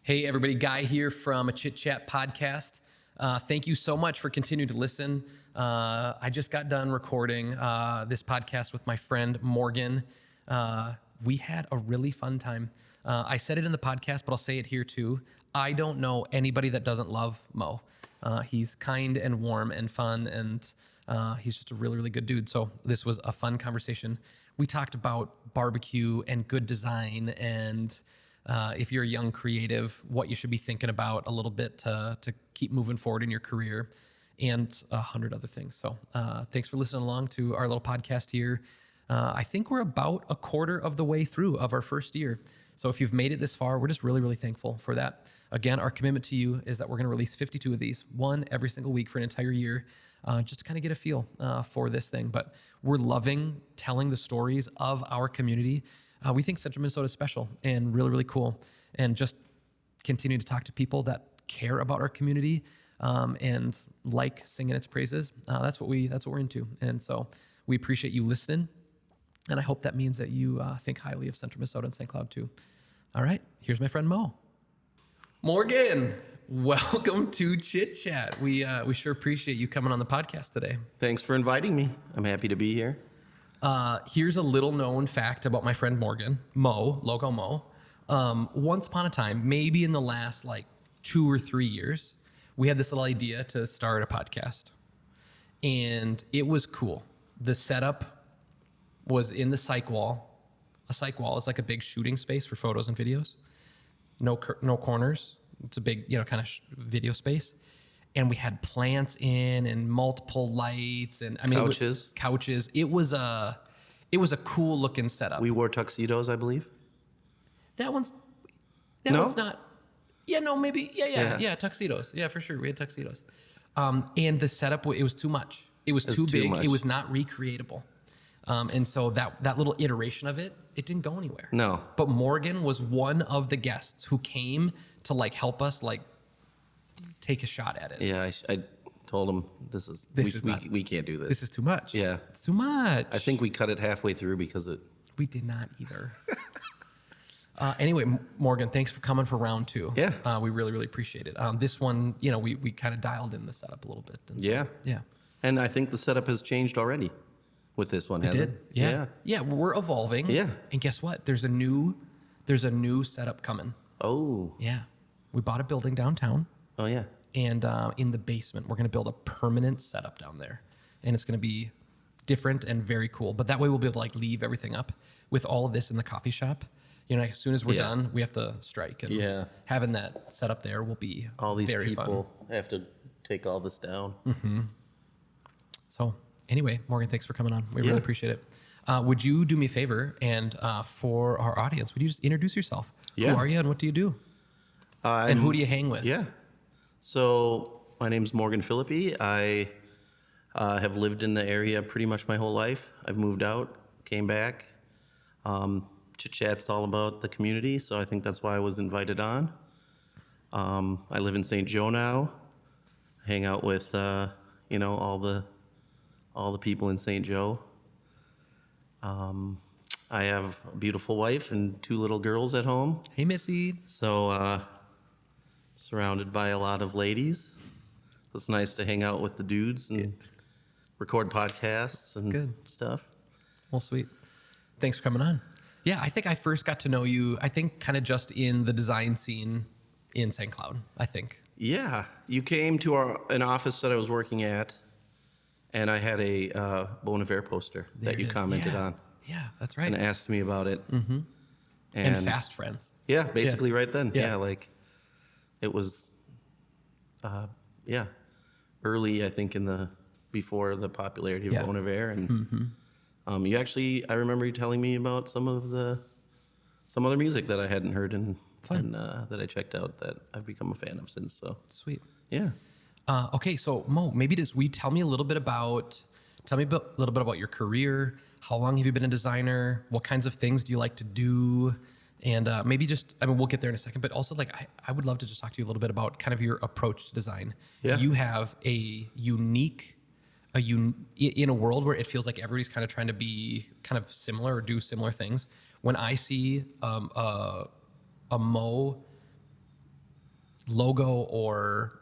Hey, everybody. Guy here from a Chit Chat podcast. Thank you so much for continuing to listen. I just got done recording this podcast with my friend Morgan. We had a really fun time. I said it in the podcast, but I'll say it here too. I don't know anybody that doesn't love Mo. He's kind and warm and fun, and he's just a really, really good dude. So this was a fun conversation. We talked about barbecue and good design and if you're a young creative, what you should be thinking about a little bit to keep moving forward in your career, and 100 other things. So thanks for listening along to our little podcast here. I think we're about a quarter of the way through of our first year. So if you've made it this far, we're just really, really thankful for that. Again, our commitment to you is that we're going to release 52 of these, one every single week for an entire year, just to kind of get a feel for this thing. But we're loving telling the stories of our community. We think Central Minnesota is special and really, really cool, and just continue to talk to people that care about our community and like singing its praises. That's what we're into, and so we appreciate you listening, and I hope that means that you think highly of Central Minnesota and St. Cloud too. All right, here's my friend Mo. Morgan, welcome to Chit Chat. We sure appreciate you coming on the podcast today. Thanks for inviting me. I'm happy to be here. Here's a little known fact about my friend Morgan, Mo, Logo Mo. Once upon a time, maybe in the last like 2 or 3 years, we had this little idea to start a podcast. And it was cool. The setup was in the psych wall. A psych wall is like a big shooting space for photos and videos. No corners. It's a big, kind of video space. And we had plants in and multiple lights and couches. It was a cool looking setup. We wore tuxedos, I believe. That one's not. Yeah, no, maybe. Yeah, tuxedos. Yeah, for sure. We had tuxedos. And the setup, it was too much. It was too big. It was not recreatable. And so that little iteration of it didn't go anywhere. No. But Morgan was one of the guests who came to help us take a shot at it. Yeah, I told him we can't do this. This is too much. Yeah. It's too much. I think we cut it halfway through because we did not either. Anyway, Morgan, thanks for coming for round 2. Yeah. We really, really appreciate it. This one, we kind of dialed in the setup a little bit. And so, yeah. Yeah. And I think the setup has changed already with this one, hasn't it? Yeah. Yeah, we're evolving. Yeah. And guess what? There's a new setup coming. Oh. Yeah. We bought a building downtown. Oh, yeah. And in the basement, we're going to build a permanent setup down there. And it's going to be different and very cool. But that way we'll be able to leave everything up with all of this in the coffee shop. As soon as we're done, we have to strike. And having that set up there will be all these very people fun. have to take all this down. Mm-hmm. So anyway, Morgan, thanks for coming on. We really appreciate it. Would you do me a favor and for our audience, would you just introduce yourself? Yeah. Who are you and what do you do? And who do you hang with? Yeah. So my name's Morgan Philippi. I have lived in the area pretty much my whole life. I've moved out, came back. Chit Chat's all about the community, so I think that's why I was invited on. I live in St. Joe now. Hang out with all the people in St. Joe. I have a beautiful wife and 2 little girls at home. Hey, Missy. So surrounded by a lot of ladies. It's nice to hang out with the dudes and record podcasts and stuff. Well, sweet. Thanks for coming on. Yeah, I think I first got to know you, kind of just in the design scene in St. Cloud, I think. Yeah. You came to an office that I was working at, and I had a Bon Iver poster that you commented on. Yeah, that's right. And asked me about it. Mm-hmm. And fast friends. Yeah, basically right then. Yeah. It was, early, I think, before the popularity of Bon Iver. And I remember you telling me about some other music that I hadn't heard and that I checked out that I've become a fan of since. So sweet. Yeah. Okay, so Mo, maybe tell me a little bit about your career. How long have you been a designer? What kinds of things do you like to do? And maybe we'll get there in a second, but also I would love to just talk to you a little bit about kind of your approach to design. Yeah. You have in a world where it feels like everybody's kind of trying to be kind of similar or do similar things. When I see a Mo logo or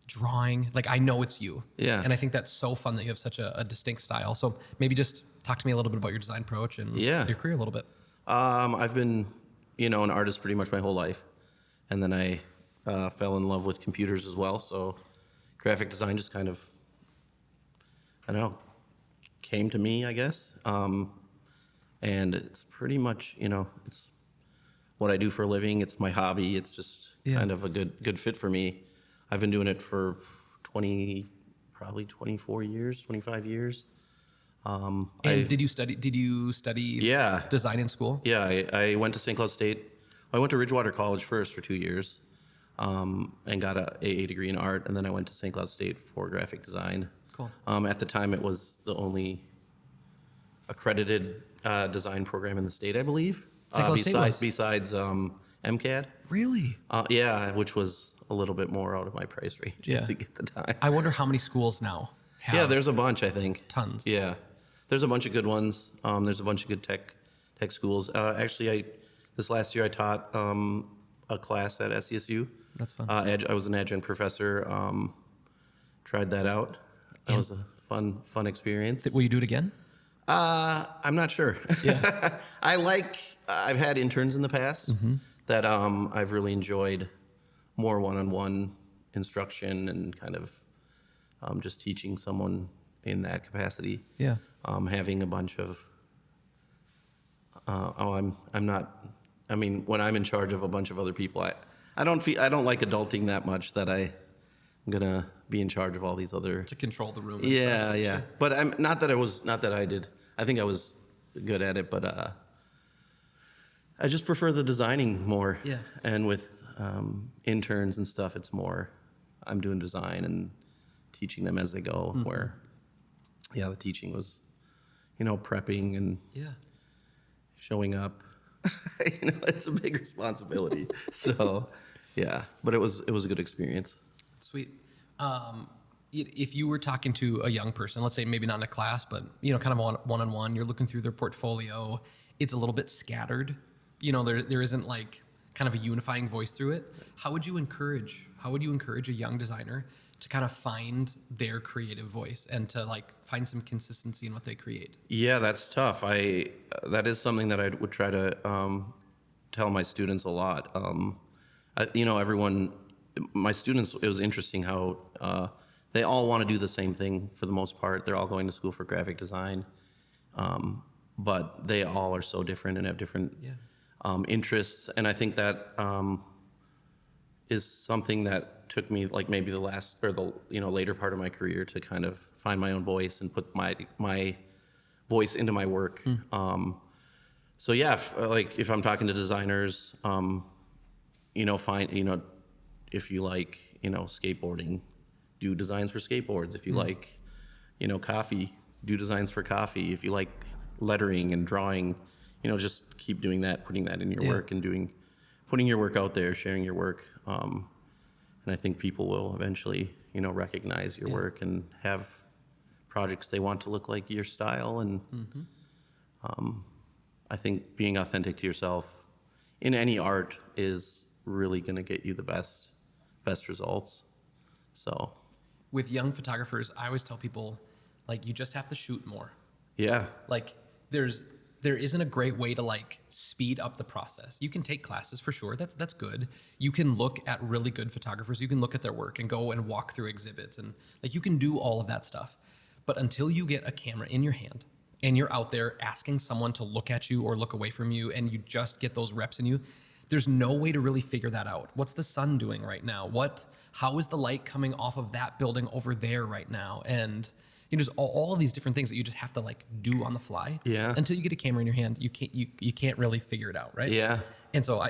drawing, like I know it's you. Yeah. And I think that's so fun that you have such a distinct style. So maybe just talk to me a little bit about your design approach and Yeah. your career a little bit. I've been, an artist pretty much my whole life. And then I fell in love with computers as well. So graphic design just kind of, I don't know, came to me, I guess. And it's pretty much, it's what I do for a living. It's my hobby. It's just kind of a good fit for me. I've been doing it for probably 24 years, 25 years. And did you study Yeah. design in school? Yeah, I went to St. Cloud State. I went to Ridgewater College first for 2 years, and got a AA degree in art, and then I went to St. Cloud State for graphic design. Cool. At the time, it was the only accredited design program in the state, I believe. St. Cloud State was? Besides MCAD. Really? Yeah, which was a little bit more out of my price range, Yeah. I think, at the time. I wonder how many schools now have Yeah, there's a bunch, I think. tons. Yeah, there's a bunch of good ones. There's a bunch of good tech schools. Actually, this last year I taught a class at SCSU. That's fun. I was an adjunct professor. Tried that out. That was a fun experience. Will you do it again? I'm not sure. Yeah. I've had interns in the past that I've really enjoyed more one-on-one instruction and kind of just teaching someone in that capacity. Yeah. Having a bunch of I'm not. I mean, when I'm in charge of a bunch of other people, I don't like adulting that much that I'm gonna be in charge of all these other. To control the room. And Yeah, stuff. yeah. Sure. But I'm not that I did. I think I was good at it, but I just prefer the designing more. Yeah. And with interns and stuff, it's more I'm doing design and teaching them as they go. Where, yeah, the teaching was, prepping and Yeah. showing up. It's a big responsibility. So, yeah. But it was a good experience. Sweet. If you were talking to a young person, let's say maybe not in a class, but kind of one-on-one, you're looking through their portfolio, it's a little bit scattered. There isn't like kind of a unifying voice through it. How would you encourage a young designer to kind of find their creative voice and to like find some consistency in what they create? Yeah, that's tough. That is something that I would try to tell my students a lot. My students, it was interesting how they all want to do the same thing for the most part. They're all going to school for graphic design, but they all are so different and have different interests. And I think that is something that took me like maybe the later part of my career to kind of find my own voice and put my voice into my work. So yeah, if I'm talking to designers, if you like, skateboarding, do designs for skateboards. If you like, coffee, do designs for coffee. If you like lettering and drawing, just keep doing that, putting that in your work and putting your work out there, sharing your work. And I think people will eventually, recognize your work and have projects they want to look like your style. And I think being authentic to yourself in any art is really going to get you the best results. So With young photographers, I always tell people, like, you just have to shoot more. yeah, Like, there isn't a great way to like speed up the process. You can take classes for sure. That's good. You can look at really good photographers. You can look at their work and go and walk through exhibits and like you can do all of that stuff. But until you get a camera in your hand and you're out there asking someone to look at you or look away from you and you just get those reps in you, there's no way to really figure that out. What's the sun doing right now? How is the light coming off of that building over there right now? And just all of these different things that you just have to like do on the fly. Yeah. Until you get a camera in your hand, you can't really figure it out, right? yeah, And so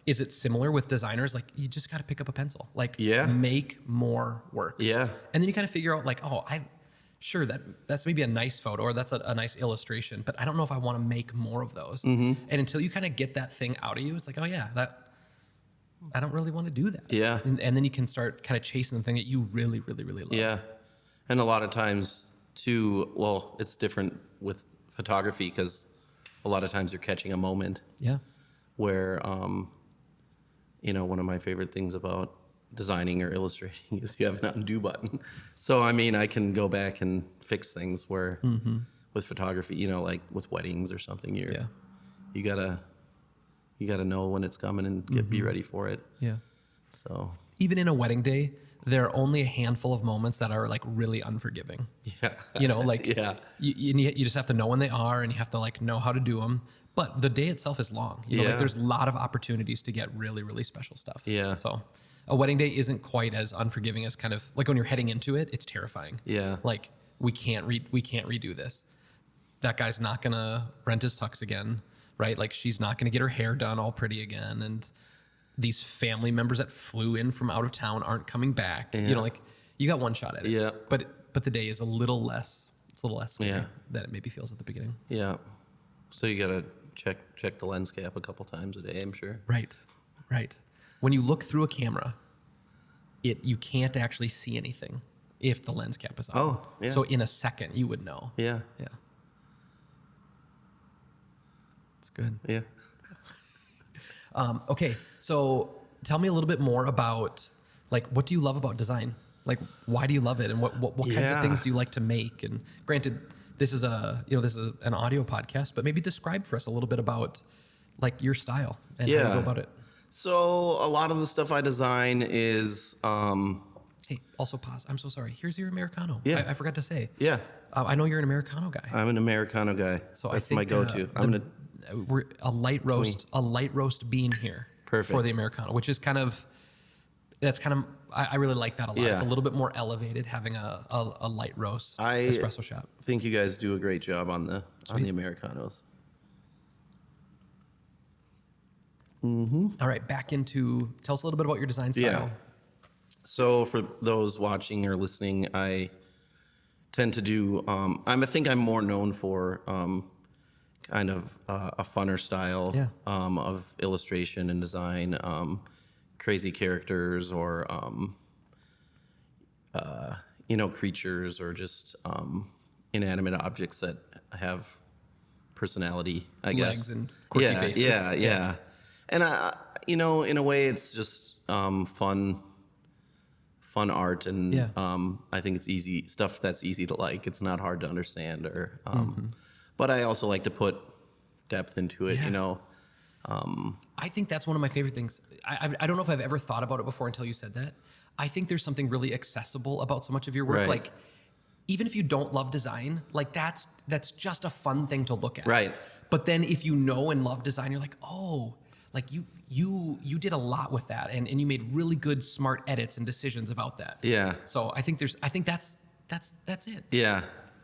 is it similar with designers? Like you just got to pick up a pencil, like make more work. yeah, And then you kind of figure out like, sure, that's maybe a nice photo or that's a nice illustration, but I don't know if I want to make more of those. And until you kind of get that thing out of you, it's like, oh yeah, I don't really want to do that. Yeah. And then you can start kind of chasing the thing that you really, really, really love. yeah. And a lot of times too, well, it's different with photography because a lot of times you're catching a moment Yeah. where, one of my favorite things about designing or illustrating is you have an undo button. So, I mean, I can go back and fix things where with photography, like with weddings or something, you gotta know when it's coming and be ready for it. Yeah. So, Even in a wedding day, there are only a handful of moments that are like really unforgiving. yeah. Like Yeah. you just have to know when they are, and you have to like know how to do them. But the day itself is long. Like Yeah. there's a lot of opportunities to get really, really special stuff. Yeah. So a wedding day isn't quite as unforgiving as kind of like when you're heading into it, it's terrifying. Yeah. Like we can't redo this. That guy's not gonna rent his tux again, right? Like she's not gonna get her hair done all pretty again, and these family members that flew in from out of town aren't coming back. Yeah. Like you got one shot at it. Yeah. But the day is a little less. It's a little less scary Yeah. than it maybe feels at the beginning. Yeah. So you gotta check the lens cap a couple times a day, I'm sure. Right. When you look through a camera, you can't actually see anything if the lens cap is on. Oh, yeah. So in a second you would know. Yeah. Yeah. It's good. Yeah. Okay, so tell me a little bit more about like what do you love about design? Like why do you love it, and what kinds of things do you like to make? And granted, this is an audio podcast, but maybe describe for us a little bit about like your style and how you go about it. So a lot of the stuff I design is Hey, also pause. I'm so sorry. Here's your Americano. Yeah. I forgot to say. yeah. I know you're an Americano guy. I'm an Americano guy. So that's I think, my go-to. we're a light roast bean here. Perfect. For the Americano, which is I really like that a lot. Yeah. It's a little bit more elevated having a light roast espresso shot. I think you guys do a great job on the Americanos. All right, tell us a little bit about your design style. Yeah. So for those watching or listening, I tend to do. I think I'm more known for kind of a funner style of illustration and design, crazy characters or creatures or just inanimate objects that have personality, I guess. Legs and quirky faces. Yeah. And in a way, it's just fun art, and I think it's easy stuff that's easy to like. It's not hard to understand, or but I also like to put depth into it. I think that's one of my favorite things. I don't know if I've ever thought about it before until you said that. I think there's something really accessible about so much of your work. Right. Like, even if you don't love design, like that's just a fun thing to look at. Right. But then if you know and love design, you're like, oh, like you did a lot with that, and you made really good, smart edits and decisions about that. Yeah. So I think that's it. Yeah.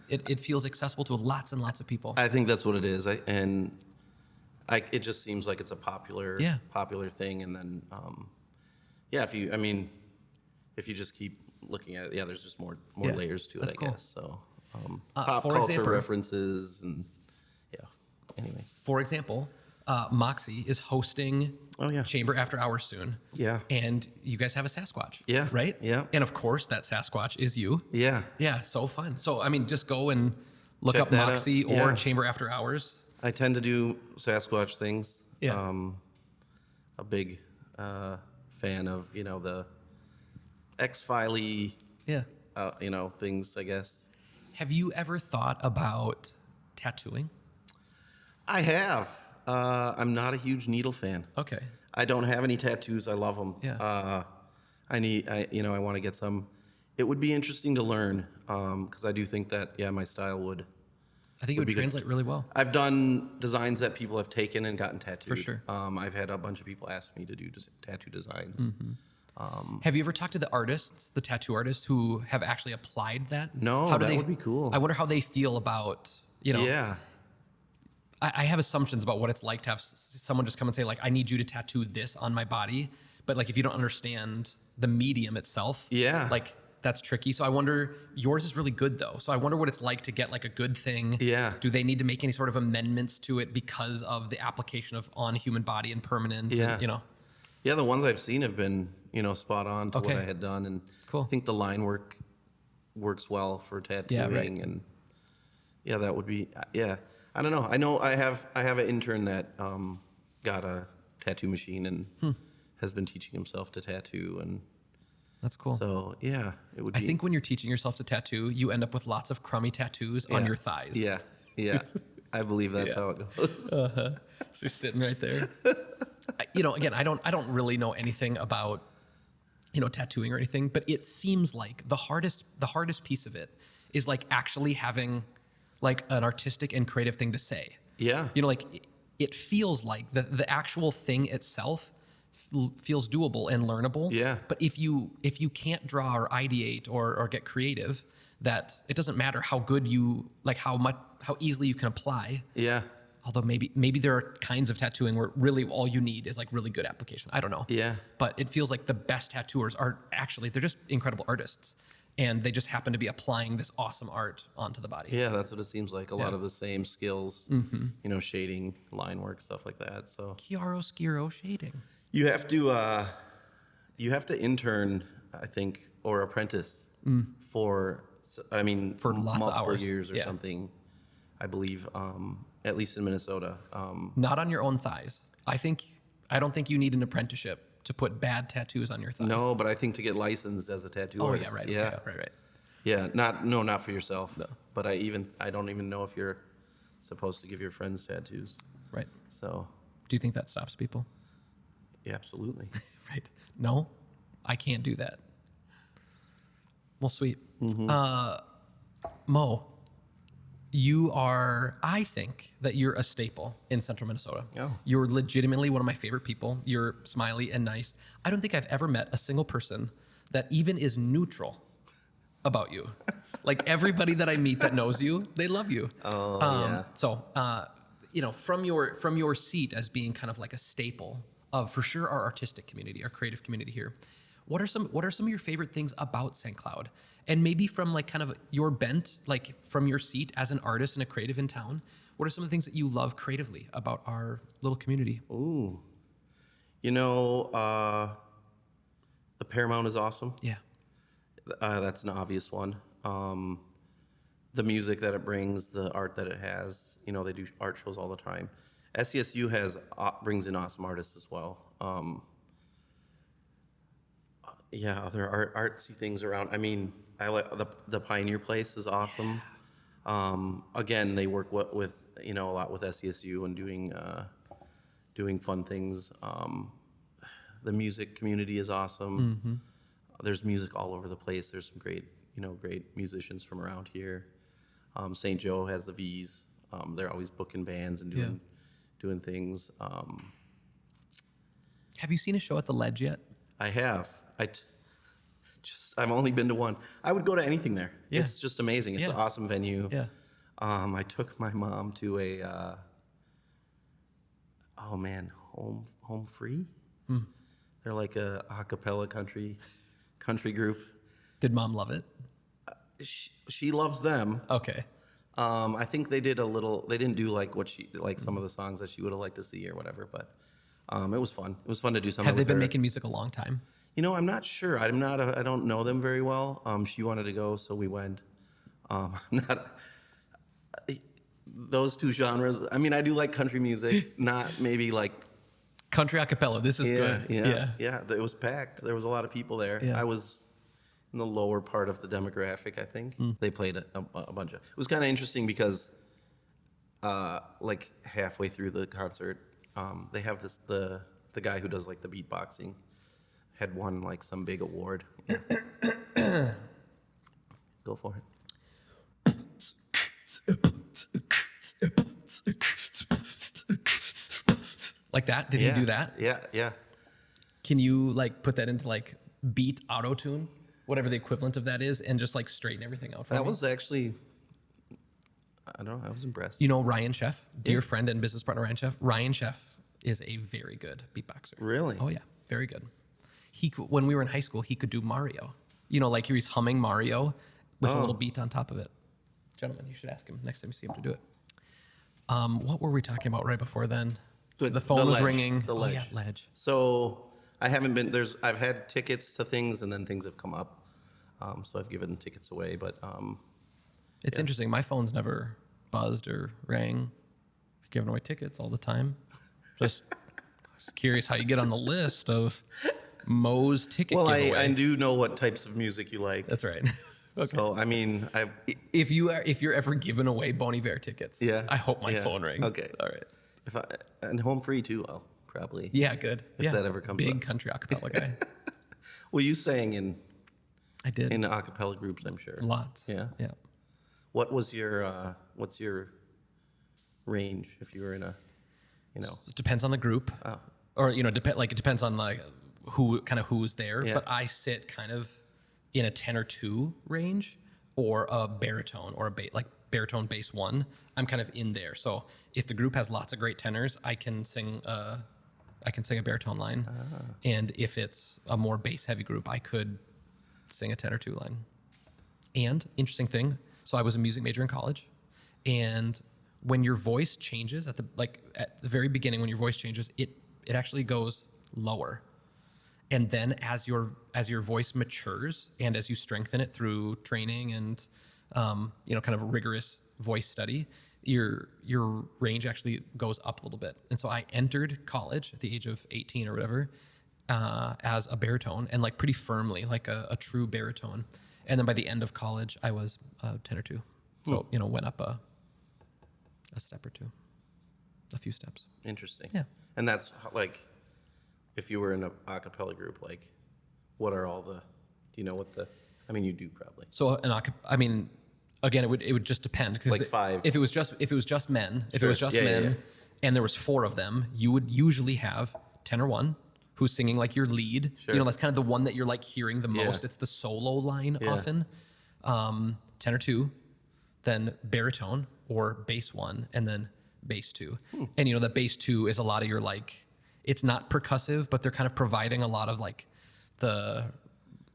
It feels accessible to lots and lots of people. I think that's what it is. It just seems like it's a popular thing, and then if you just keep looking at it, there's just more layers to it, That's I cool. guess. So pop for culture example- references and anyways. For example, Moxie is hosting yeah. Chamber After Hours soon. Yeah. And you guys have a Sasquatch. Yeah. Right? Yeah. And of course that Sasquatch is you. Yeah. Yeah, so fun. So just go and look Check up that out. Moxie or Yeah. Chamber After Hours. I tend to do Sasquatch things. Yeah. A big fan of the X-Filey things, I guess. Have you ever thought about tattooing? I have. I'm not a huge needle fan. Okay. I don't have any tattoos. I love them. Yeah. I want to get some. It would be interesting to learn because I do think that my style would. I think it would be good. translate really well. I've done designs that people have taken and gotten tattooed. For sure. I've had a bunch of people ask me to do tattoo designs. Mm-hmm. Have you ever talked to the artists, the tattoo artists who have actually applied that? No, that would be cool. I wonder how they feel about, Yeah. I have assumptions about what it's like to have someone just come and say, like, I need you to tattoo this on my body. But like, if you don't understand the medium itself, like that's tricky. So I wonder, yours is really good though. So I wonder what it's like to get like a good thing. Yeah. Do they need to make any sort of amendments to it because of the application of on human body and permanent? Yeah. And, Yeah, the ones I've seen have been, spot on to what I had done. And Cool. I think the line work works well for tattooing. Yeah, right. And that would be, I don't know. I know I have an intern that got a tattoo machine and has been teaching himself to tattoo, and That's cool. so yeah, it would I be. think when you're teaching yourself to tattoo, you end up with lots of crummy tattoos on Yeah. your thighs. Yeah, yeah. I believe that's Yeah. how it goes. So you're sitting right there. Again, I don't really know anything about tattooing or anything, but it seems like the hardest piece of it is like actually having like an artistic and creative thing to say. Yeah, Like it feels like the actual thing itself feels doable and learnable. Yeah. But if you can't draw or ideate or get creative, that it doesn't matter how good you like how easily you can apply. yeah, Although maybe there are kinds of tattooing where really all you need is like really good application. I don't know. yeah, But it feels like the best tattooers are actually they're just incredible artists, and they just happen to be applying this awesome art onto the body. yeah. That's what it seems like. A lot Yeah. of the same skills, shading, line work, stuff like that. So Chiaroscuro shading. you have to intern, I think, or apprentice for, For lots of multiple hours. years or Yeah. something. I believe, at least in Minnesota. Not on your own thighs. I don't think you need an apprenticeship to put bad tattoos on your thighs. No, but I think to get licensed as a tattoo Oh artist. yeah, right. Yeah, Okay, right. yeah. Not for yourself. No. But I don't even know if you're supposed to give your friends tattoos. Right. So, Do you think that stops people? yeah, absolutely. Right. No, I can't do that. Well, sweet. Mo, I think that you're a staple in central Minnesota. Oh. You're legitimately one of my favorite people. You're smiley and nice. I don't think I've ever met a single person that even is neutral about you. Like everybody that I meet that knows you, they love you. Oh, yeah. So, from your seat as being kind of like a staple of for sure our artistic community, our creative community here, what are some of your favorite things about St. Cloud? And maybe from like kind of your bent, like from your seat as an artist and a creative in town, what are some of the things that you love creatively about our little community? Ooh. The Paramount is awesome. Yeah. That's an obvious one. The music that it brings, the art that it has. They do art shows all the time. SCSU brings in awesome artists as well. Other artsy things around. I like the Pioneer Place is awesome. Again, they work with a lot with SCSU and doing fun things. The music community is awesome. There's music all over the place. There's some great musicians from around here. St. Joe has the V's. They're always booking bands and doing things. Have you seen a show at the Ledge yet? I have. I've only been to one. I would go to anything there. Yeah. It's just amazing. It's an awesome venue. Yeah. I took my mom to a Home Free. They're like a cappella country group. Did mom love it? She loves them. Okay. I think they didn't do like some of the songs that she would have liked to see or whatever, but it was fun. It was fun to do something Have they with been her. making music a long time? I'm not sure. I don't know them very well. She wanted to go, so we went. Not those two genres. I do like country music, not maybe like Country a cappella. This is good. yeah. It was packed. There was a lot of people there. Yeah. I was in the lower part of the demographic. I think they played a bunch of. It was kind of interesting because, like halfway through the concert, they have the guy who does like the beatboxing had won like some big award. Yeah. Go for it. Like that? Did he do that? Yeah. Can you like put that into like beat auto tune, whatever the equivalent of that is, and just like straighten everything out for That me? was actually, I don't know, I was impressed. Ryan Sheff, dear friend and business partner Ryan Sheff. Ryan Sheff is a very good beatboxer. Really? Oh yeah, very good. When we were in high school, he could do Mario. Like he was humming Mario with a little beat on top of it. Gentlemen, you should ask him next time you see him to do it. What were we talking about right before then? The phone was Ledge, ringing. The Ledge. Oh yeah, Ledge. So I haven't been, I've had tickets to things and then things have come up. So I've given tickets away, but It's interesting. My phone's never buzzed or rang. Giving away tickets all the time. Just Just curious how you get on the list of Mo's ticket Well, giveaway. I do know what types of music you like. That's right. Okay. So, I mean, If you're ever giving away Bon Iver tickets, Yeah, I hope my yeah. phone rings. Okay. All right. and home free too, I'll probably. Yeah, good. If that ever comes Big up. country acapella guy. Well, you sang in I did. a cappella groups, I'm sure. Lots. Yeah. Yeah. What was your what's your range if you were in a, It depends on the group. Oh. Or, it depends on like who's there. Yeah. But I sit kind of in a tenor 2 range or a baritone or like baritone bass 1. I'm kind of in there. So if the group has lots of great tenors, I can sing a baritone line. And if it's a more bass heavy group, I could sing a tenor 2 line. And interesting thing, so I was a music major in college, and when your voice changes at the very beginning, when your voice changes, it actually goes lower. And then as your voice matures and as you strengthen it through training and kind of rigorous voice study, your range actually goes up a little bit. And so I entered college at the age of 18 or whatever as a baritone, and like pretty firmly, like a true baritone. And then by the end of college, I was a tenor 2. So went up a step or two, a few steps. Interesting. Yeah. And that's like, if you were in a cappella group, like, what are all the? Do you know what the? I mean, you do probably. So again, it would just depend, because Like 5. If it was just men, Yeah. and there was 4 of them, you would usually have tenor 1, who's singing like your lead. Sure. That's kind of the one that you're like hearing the most. It's the solo line often. Tenor 2, then baritone or bass 1, and then bass 2. And that bass 2 is a lot of your like, it's not percussive, but they're kind of providing a lot of like the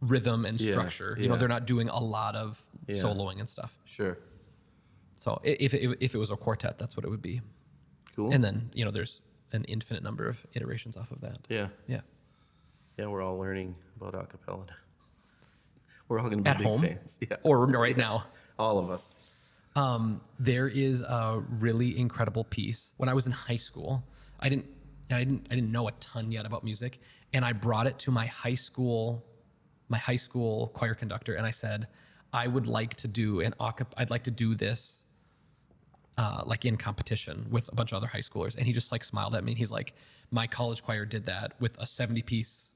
rhythm and structure. They're not doing a lot of soloing and stuff. Sure. So if it was a quartet, that's what it would be. Cool. And then there's an infinite number of iterations off of that. Yeah. Yeah. Yeah, we're all learning about a cappella now. We're all going to be At big home? fans. Yeah. Or right now. All of us. There is a really incredible piece. When I was in high school, I didn't know a ton yet about music, and I brought it to my high school choir conductor, and I said, I would like to do I'd like to do this like in competition with a bunch of other high schoolers. And he just like smiled at me, and he's like, my college choir did that with a 70-piece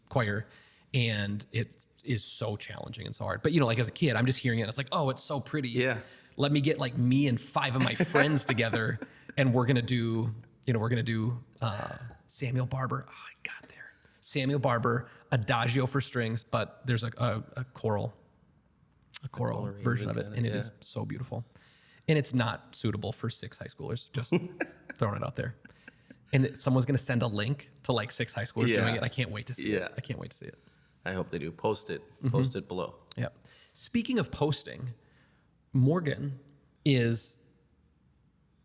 choir, and it is so challenging and so hard. But like as a kid, I'm just hearing it. It's like, oh, it's so pretty. Yeah. Let me get like me and 5 of my friends together, and we're gonna do Samuel Barber. Oh, I got there. Samuel Barber, Adagio for strings, but there's a choral version of it, and it is so beautiful. And it's not suitable for 6 high schoolers. Just throwing it out there. And someone's gonna send a link to like 6 high schoolers doing it. I can't wait to see it. I can't wait to see it. I hope they do. Post it. Post it below. Yeah. Speaking of posting, Morgan is,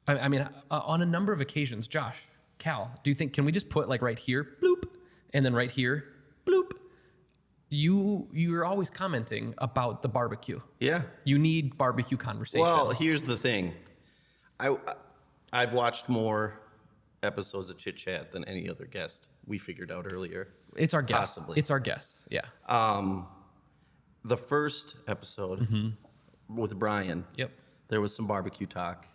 on a number of occasions, Josh, Cal, can we just put like right here, bloop, and then right here, bloop? You're always commenting about the barbecue. Yeah. You need barbecue conversation. Well, here's the thing. I've watched more episodes of Chit Chat than any other guest we figured out earlier. It's our guest. Possibly. It's our guest. Yeah. The first episode with Brian, Yep. there was some barbecue talk.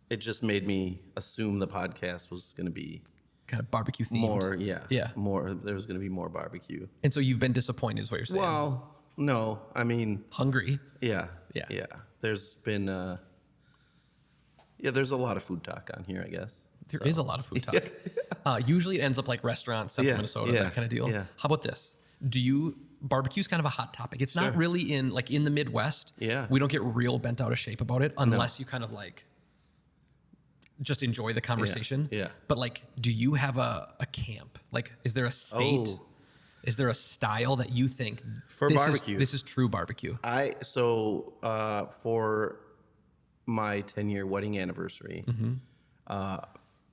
It just made me assume the podcast was going to be Kind of barbecue themed. more, Yeah. more. There was going to be more barbecue. And so you've been disappointed, is what you're saying. Well, no, I mean, Hungry. yeah. Yeah. There's been, there's a lot of food talk on here, I guess. There is a lot of food talk. Usually it ends up like restaurants, Central Minnesota, that kind of deal. Yeah. How about this? Barbecue's kind of a hot topic. It's not Sure. really in the Midwest. Yeah. We don't get real bent out of shape about it unless you kind of like just enjoy the conversation. Yeah. But like, do you have a camp? Like, is there a state? Oh. Is there a style that you think For this barbecue. this is true barbecue? For my 10-year wedding anniversary,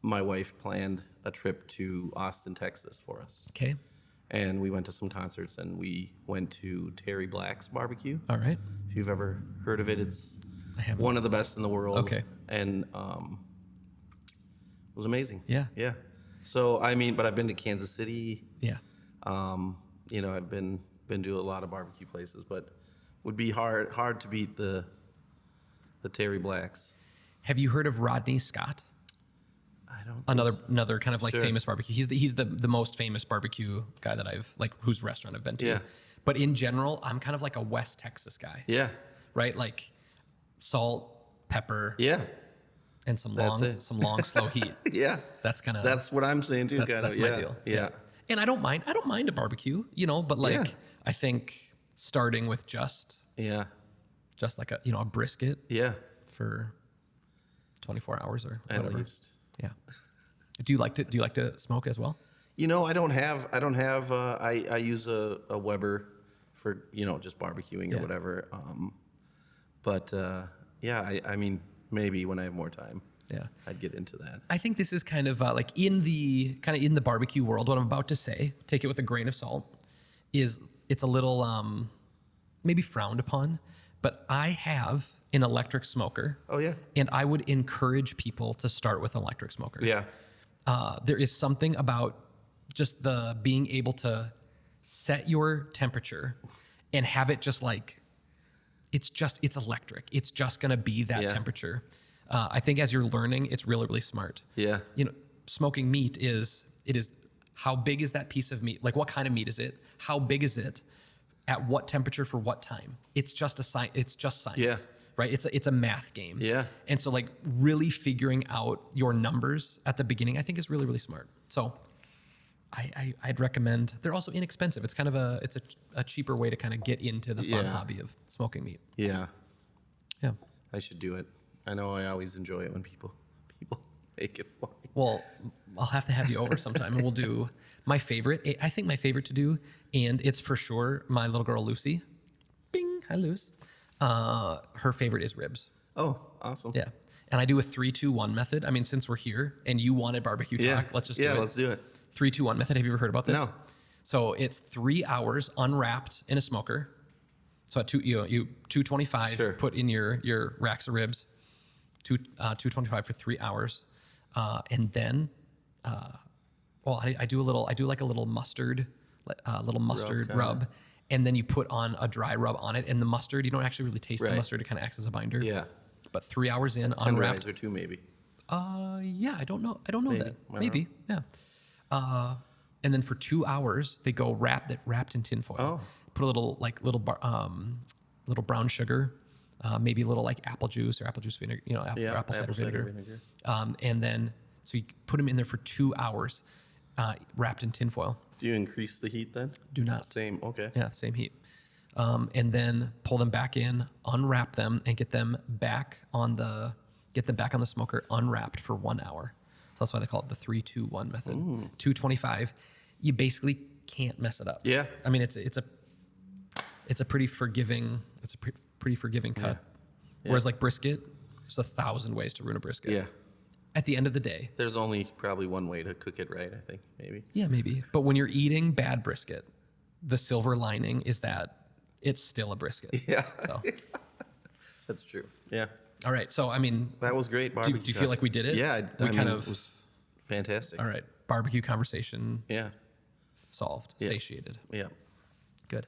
my wife planned a trip to Austin, Texas for us. Okay. And we went to some concerts, and we went to Terry Black's barbecue. All right. If you've ever heard of it, it's I haven't. one of the best in the world. Okay. And was amazing. Yeah. Yeah. So I mean, but I've been to Kansas City. Yeah. I've been to a lot of barbecue places, but would be hard to beat the Terry Blacks. Have you heard of Rodney Scott? I don't. Another kind of like Sure. famous barbecue. He's the most famous barbecue guy that I've like whose restaurant I've been to. Yeah. But in general, I'm kind of like a West Texas guy. Yeah. Right? Like salt, pepper, Yeah. and some That's long it. slow heat. Yeah. That's That's what I'm saying too. that's my deal. Yeah. And I don't mind a barbecue, but like Yeah. I think starting with just Yeah. like a brisket Yeah. for 24 hours or At whatever. least. Yeah. Do you like to smoke as well? I don't have. I use a Weber for just barbecuing or Yeah. whatever. I mean, maybe when I have more time, Yeah. I'd get into that. I think this is kind of like in the barbecue world. What I'm about to say, take it with a grain of salt, is it's a little maybe frowned upon, but I have an electric smoker. Oh yeah. And I would encourage people to start with an electric smoker. Yeah. There is something about just the being able to set your temperature and have it just like it's electric. It's just gonna be that Yeah. temperature. I think as you're learning, it's really, really smart. Yeah. Smoking meat is how big is that piece of meat? Like what kind of meat is it? How big is it? At what temperature for what time? It's just it's just science. Yeah. Right? It's a math game. Yeah. And so like really figuring out your numbers at the beginning, I think is really, really smart. So I'd recommend. They're also inexpensive. It's kind of a cheaper way to kind of get into the fun Yeah. hobby of smoking meat. Yeah. Yeah. I should do it. I know I always enjoy it when people make it for me. Well, I'll have to have you over sometime and we'll do my favorite. I think my favorite to do, and it's for sure my little girl Lucy. Bing, hi Luce. Her favorite is ribs. Oh, awesome. Yeah. And I do a 3-2-1 method. I mean, since we're here and you wanted barbecue Yeah. talk, let's just do it. let's do it. 3-2-1 method. Have you ever heard about this? No. So it's 3 hours unwrapped in a smoker. So at 225, Sure. put in your racks of ribs, 225 for 3 hours, and then, I do like a little mustard, rub, and then you put on a dry rub on it, and the mustard you don't actually really taste the Right. mustard; it kind of acts as a binder. Yeah. But 3 hours in, unwrapped. Tenderizer too, maybe. Yeah, I don't know Maybe. that. I don't Maybe, yeah. And then for 2 hours, they go wrapped in tinfoil. Oh. Put a little brown sugar, maybe a little like apple juice or apple juice vinegar, or apple cider vinegar. And then so you put them in there for 2 hours, wrapped in tinfoil. Do you increase the heat then? Do not. Same. Okay. Yeah, same heat. And then pull them back in, unwrap them, and get them back on the smoker unwrapped for 1 hour. So that's why they call it the 3-2-1 method. 225, you basically can't mess it up. Yeah. I mean, it's a pretty forgiving cut. Yeah. Whereas like brisket, there's 1,000 ways to ruin a brisket. Yeah. At the end of the day, There's only probably one way to cook it right, I think, maybe. yeah, maybe. But when you're eating bad brisket, the silver lining is that it's still a brisket. Yeah. So, That's true. Yeah. all right. So, I mean, That was great do barbecue. you feel like we did it? Yeah. We I kind mean, of. it was fantastic. All right. Barbecue conversation Yeah. solved, Yeah. satiated. Yeah. Good.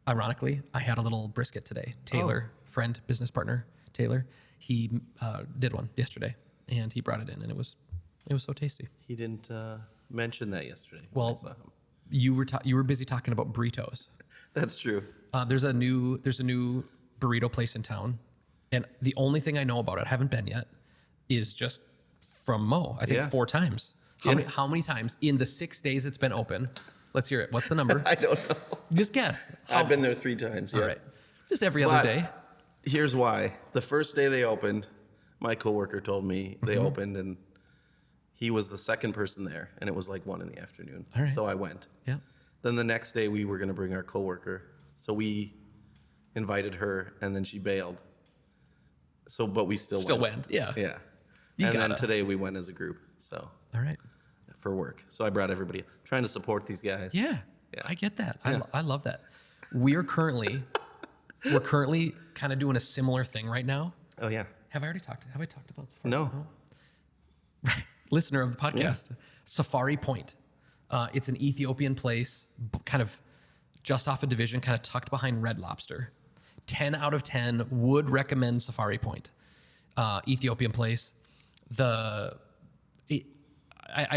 Ironically, I had a little brisket today. Taylor, friend, business partner, Taylor, he did one yesterday, and he brought it in, and it was so tasty. He didn't mention that yesterday. when I Well, saw him. you were busy talking about burritos. That's true. There's a new burrito place in town, and the only thing I know about it, I haven't been yet, is just from Mo. I think Yeah. 4 times. How many times in the 6 days it's been open? Let's hear it. What's the number? I don't know. Just guess. I've been there 3 times. Yeah. All right. Just every other But day. Here's why. The first day they opened, my coworker told me they Mm-hmm. opened, and he was the second person there, and it was like 1 PM. All right. So I went. Yeah. Then the next day we were going to bring our coworker, so we invited her, and then she bailed. So, but we still went. Yeah. Yeah. You And then gotta. today we went as a group, so All right. for work. So I brought everybody, trying to support these guys. Yeah. Yeah. I get that. Yeah. I love that. We're currently kind of doing a similar thing right now. Oh yeah. Have I talked about this before? No. listener of the podcast, Safari Point. It's an Ethiopian place, kind of just off a division, kind of tucked behind Red Lobster. 10 out of 10 would recommend Safari Point. Ethiopian place. I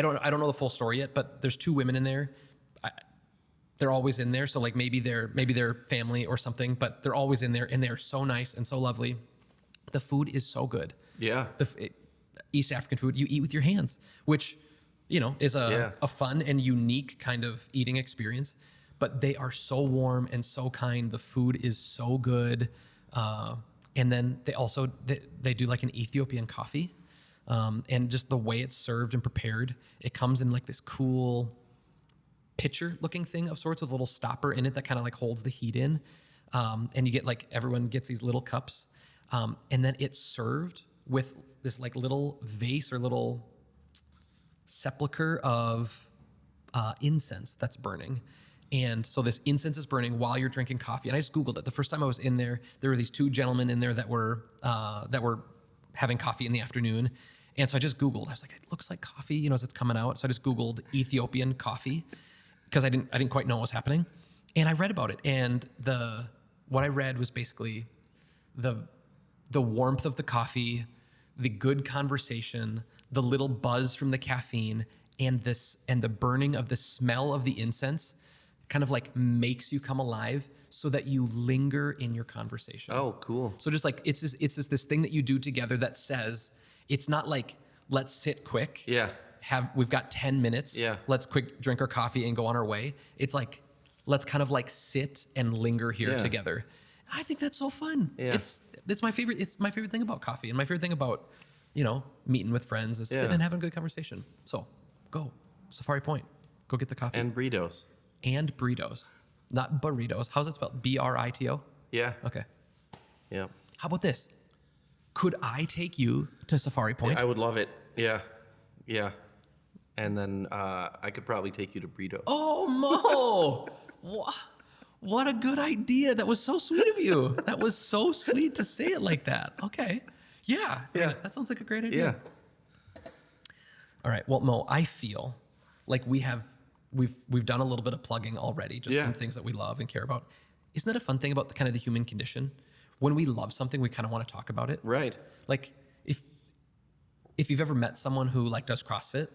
don't know the full story yet, but there's 2 women in there. They're always in there, so like maybe they're family or something, but they're always in there, and they're so nice and so lovely. The food is so good. Yeah. East African food, you eat with your hands, which, is a fun and unique kind of eating experience. But they are so warm and so kind. The food is so good. And then they also, they do like an Ethiopian coffee. And just the way it's served and prepared, it comes in like this cool pitcher looking thing of sorts with a little stopper in it that kind of like holds the heat in. And you get like, everyone gets these little cups. And then it's served with this like little vase or little sepulcher of incense that's burning. And so this incense is burning while you're drinking coffee. And I just Googled it. The first time I was in there were these 2 gentlemen in there that were having coffee in the afternoon. And so I just Googled. I was like, it looks like coffee, as it's coming out. So I just Googled Ethiopian coffee because I didn't quite know what was happening. And I read about it. And what I read was basically the warmth of the coffee, the good conversation, the little buzz from the caffeine, and the burning of the smell of the incense kind of like makes you come alive so that you linger in your conversation. Oh, cool. So just like, it's just this thing that you do together that says, it's not like, let's sit quick. Yeah. We've got 10 minutes. Yeah. Let's quick drink our coffee and go on our way. It's like, let's kind of like sit and linger here together. I think that's so fun. Yeah. It's my favorite thing about coffee, and my favorite thing about, meeting with friends is sitting and having a good conversation. So go Safari Point, go get the coffee. And burritos. And burritos, not burritos. How's it spelled? Brito? Yeah. Okay. Yeah. How about this? Could I take you to Safari Point? I would love it. Yeah. Yeah. And then I could probably take you to burritos. Oh, Mo! What a good idea. That was so sweet of you. That was so sweet to say it like that. Okay. Yeah. Yeah. That sounds like a great idea. Yeah. All right. Well, Mo, I feel like we've done a little bit of plugging already, just some things that we love and care about. Isn't that a fun thing about the human condition? When we love something, we kind of want to talk about it. Right. Like if you've ever met someone who like does CrossFit,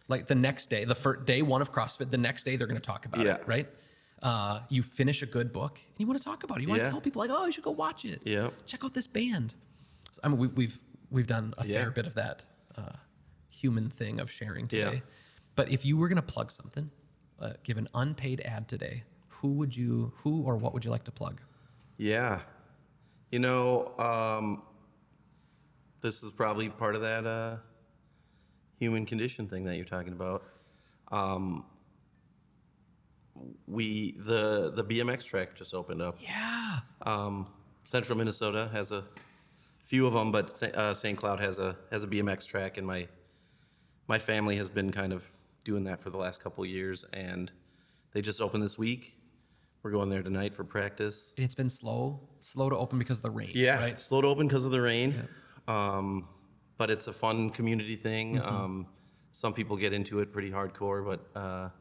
like the next day, the first day 1 of CrossFit, the next day they're going to talk about it, right? You finish a good book and you want to talk about it. You want to tell people like, oh, you should go watch it. Yeah. Check out this band. So, I mean, we've done a fair bit of that human thing of sharing today. Yeah. But if you were going to plug something, give an unpaid ad today, who or what would you like to plug? Yeah. This is probably part of that human condition thing that you're talking about. The BMX track just opened up. Yeah. Central Minnesota has a few of them, but St. Cloud has a BMX track, and my family has been kind of doing that for the last couple of years, and they just opened this week. We're going there tonight for practice. And it's been slow to open because of the rain. Yeah, right? slow to open because of the rain. Yeah. But it's a fun community thing. Mm-hmm. Some people get into it pretty hardcore, but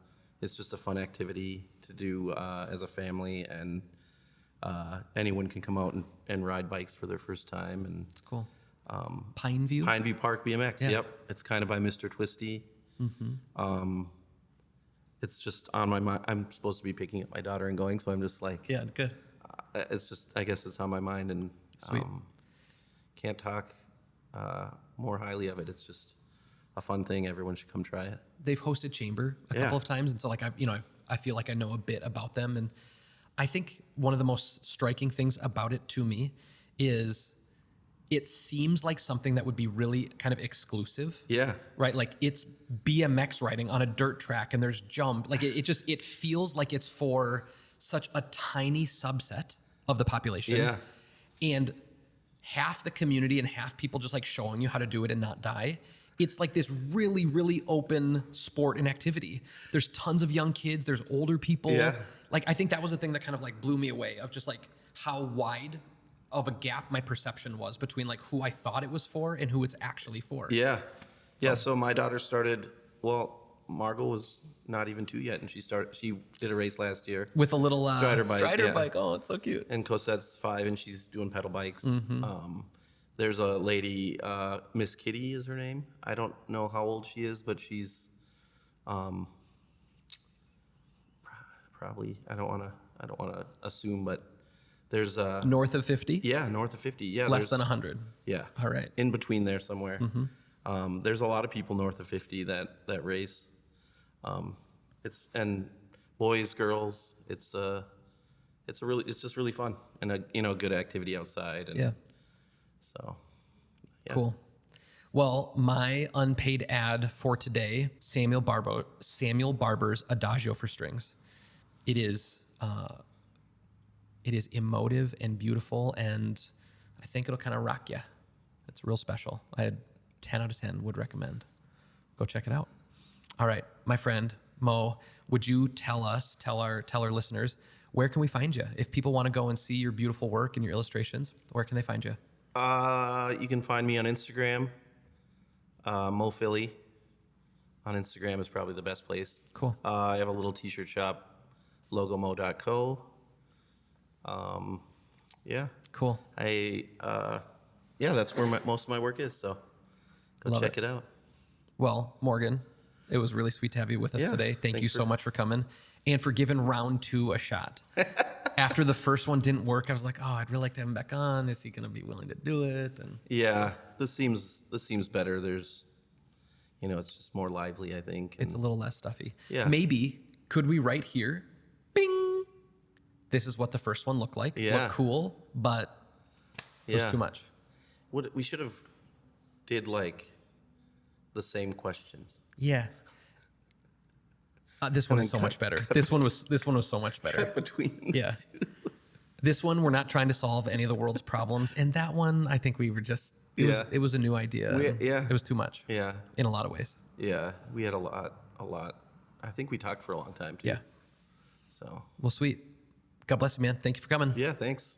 it's just a fun activity to do as a family, and anyone can come out and ride bikes for their first time. And it's cool. Pineview Park BMX. Yeah. Yep, it's kind of by Mr. Twisty. Mm-hmm. It's just on my mind. I'm supposed to be picking up my daughter and going, so I'm just like, yeah, good. It's just, I guess it's on my mind, and can't talk more highly of it. It's just a fun thing. Everyone should come try it. They've hosted Chamber a couple of times, and so like I feel like I know a bit about them, and I think one of the most striking things about it to me is it seems like something that would be really kind of exclusive. Yeah. Right? Like it's BMX riding on a dirt track and there's jump. Like it feels like it's for such a tiny subset of the population. Yeah. And half the community and half people just like showing you how to do it and not die. It's like this really, really open sport and activity. There's tons of young kids. There's older people. Yeah. Like, I think that was the thing that kind of like blew me away of just like how wide of a gap my perception was between like who I thought it was for and who it's actually for. Yeah. Yeah, so my daughter started, well, Margot was not even 2 yet, and she did a race last year. With a little Strider bike, bike. Oh, it's so cute. And Cosette's 5, and she's doing pedal bikes. Mm-hmm. There's a lady, Miss Kitty is her name. I don't know how old she is, but she's um, probably, I don't wanna assume, but there's North of 50? yeah, north of 50. Yeah, Less than 100. Yeah. All right. In between there somewhere. There's a lot of people north of 50 that race. And boys, girls. It's just really fun and a good activity outside. And Yeah. So. Yeah. Cool. Well, my unpaid ad for today, Samuel Barber's Adagio for Strings. It is emotive and beautiful, and I think it'll kind of rock you. It's real special. I had 10 out of 10 would recommend. Go check it out. All right, my friend Mo, would you tell our listeners, where can we find you? If people want to go and see your beautiful work and your illustrations, where can they find you? You can find me on Instagram, Mo Philly. On Instagram is probably the best place. Cool. I have a little t-shirt shop, logomo.co. Yeah. Cool. That's where most of my work is. So go check it out. Well, Morgan, it was really sweet to have you with us today. Thank you so much for coming and for giving round 2 a shot. After the first one didn't work, I was like, oh, I'd really like to have him back on. Is he going to be willing to do it? And yeah, this seems better. There's, it's just more lively, I think. It's a little less stuffy. Yeah. Maybe could we write here, bing, this is what the first one looked like. Yeah. Looked cool, but it was too much. We should have did like the same questions. Yeah. This one is so much better. This one was so much better. Between This one, we're not trying to solve any of the world's problems, and that one, I think we were just it was a new idea. It was too much. Yeah. In a lot of ways. Yeah, we had a lot. I think we talked for a long time too. Yeah. So. Well, sweet. God bless you, man. Thank you for coming. Yeah, thanks.